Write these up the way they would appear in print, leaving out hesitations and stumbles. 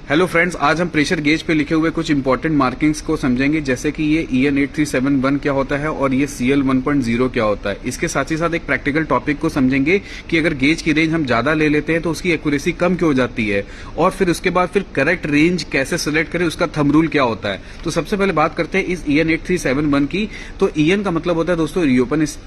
Hello friends, आज हम pressure gauge पे लिखे हुए कुछ इंपॉर्टेंट मार्किंग्स को समझेंगे, जैसे कि ये EN 8371 क्या होता है और ये CL 1.0 क्या होता है। इसके साथ ही साथ एक प्रैक्टिकल टॉपिक को समझेंगे कि अगर गेज की रेंज हम ज्यादा ले लेते हैं तो उसकी एक्यूरेसी कम क्यों हो जाती है, और फिर उसके बाद फिर करेक्ट रेंज कैसे सिलेक्ट करें, उसका थंब रूल क्या होता है। तो सबसे पहले बात करते हैं इस EN 8371 की। तो EN का मतलब होता है दोस्तों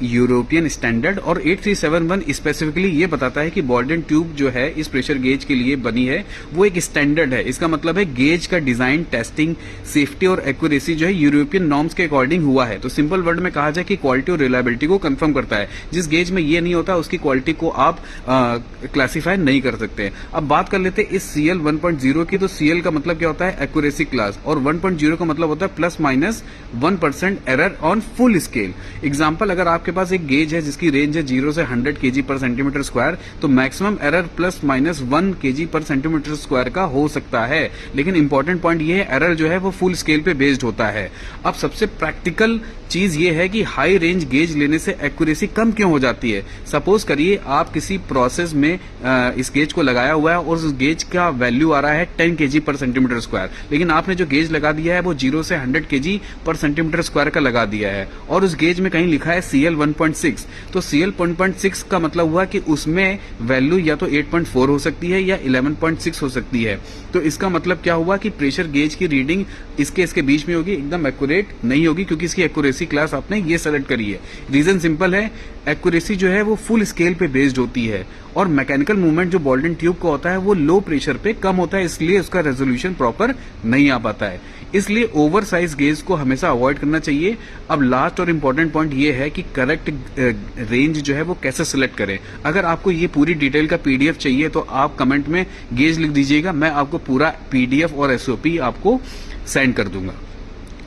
यूरोपियन स्टैंडर्ड, और 8371 स्पेसिफिकली ये बताता है कि बॉल एंड ट्यूब जो है इस प्रेशर गेज के लिए बनी है वो एक स्टैंडर्ड है। इसका मतलब है गेज का डिजाइन, टेस्टिंग, सेफ्टी और एक्यूरेसी जो है यूरोपियन नॉर्म्स के अकॉर्डिंग हुआ है। तो सिंपल वर्ड में कहा जाए कि क्वालिटी और रिलायबिलिटी को कंफर्म करता है। जिस गेज में ये नहीं होता उसकी क्वालिटी को आप क्लासीफाई नहीं कर सकते। अब बात कर लेते हैं इस CL 1.0 की। तो CL का मतलब क्या होता है, एक्यूरेसी क्लास, और 1.0 का मतलब होता है +- 1% error on full scale. Example, अगर आपके पास एक गेज है जिसकी रेंज है 0 से 100 kg पर सेंटीमीटर स्क्वायर, तो मैक्सिमम एरर +- 1 kg पर सेंटीमीटर स्क्वायर का हो सकता है। लेकिन इंपॉर्टेंट पॉइंट ये है, एरर जो है वो फुल स्केल पे बेस्ड होता है। अब सबसे प्रैक्टिकल चीज ये है कि हाई रेंज गेज लेने से एक्यूरेसी कम क्यों हो जाती है। सपोज करिए आप किसी प्रोसेस में इस गेज को लगाया हुआ है और उस गेज का वैल्यू आ रहा है 10 kg पर सेंटीमीटर स्क्वायर, लेकिन आपने जो गेज लगा दिया है वो 0 से 100 kg पर सेंटीमीटर स्क्वायर का लगा दिया है, और उस गेज में कहीं लिखा है CL 1.6। तो CL 1.6 का मतलब हुआ कि उसमें वैल्यू या तो 8.4 हो सकती है या 11.6 हो सकती है। तो इसका मतलब क्या हुआ कि प्रेशर गेज की रीडिंग इसके बीच में होगी, एकदम एक्यूरेट नहीं होगी, क्योंकि इसकी एक्यूरेसी क्लास आपने ये सेलेक्ट करी है। रीजन सिंपल है, एक्यूरेसी जो है वो फुल स्केल पे बेस्ड होती है, और मैकेनिकल मूवमेंट जो बॉल एंड ट्यूब का होता है वो लो प्रेशर पे कम होता है, इसलिए उसका रेजोल्यूशन प्रॉपर नहीं आ पाता है। इसलिए ओवर साइज गेज को हमेशा अवॉइड करना चाहिए। अब लास्ट और इंपॉर्टेंट पॉइंट ये है कि करेक्ट रेंज जो है वो कैसे सिलेक्ट करें। अगर आपको ये पूरी डिटेल का PDF चाहिए तो आप कमेंट में गेज लिख दीजिएगा, मैं आपको पूरा PDF और SOP आपको सेंड कर दूंगा।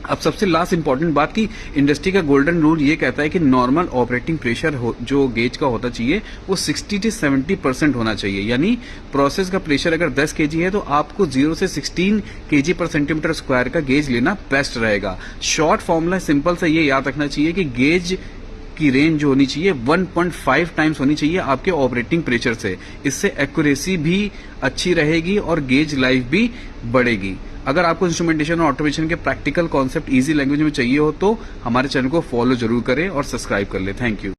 अब सबसे लास्ट इंपॉर्टेंट बात की, इंडस्ट्री का गोल्डन रूल ये कहता है कि नॉर्मल ऑपरेटिंग प्रेशर जो गेज का होता चाहिए वो 60 से 70% होना चाहिए। यानी प्रोसेस का प्रेशर अगर 10 kg है तो आपको 0 से 16 kg पर सेंटीमीटर स्क्वायर का गेज लेना बेस्ट रहेगा। शॉर्ट फॉर्मूला सिंपल से ये याद रखना चाहिए कि गेज की रेंज जो होनी चाहिए 1.5 टाइम्स होनी चाहिए आपके ऑपरेटिंग प्रेशर से। इससे एक्यूरेसी भी अच्छी रहेगी और गेज लाइफ भी बढ़ेगी। अगर आपको इंस्ट्रूमेंटेशन और ऑटोमेशन के प्रैक्टिकल कॉन्सेप्ट इजी लैंग्वेज में चाहिए हो तो हमारे चैनल को फॉलो जरूर करें और सब्सक्राइब कर ले। Thank you.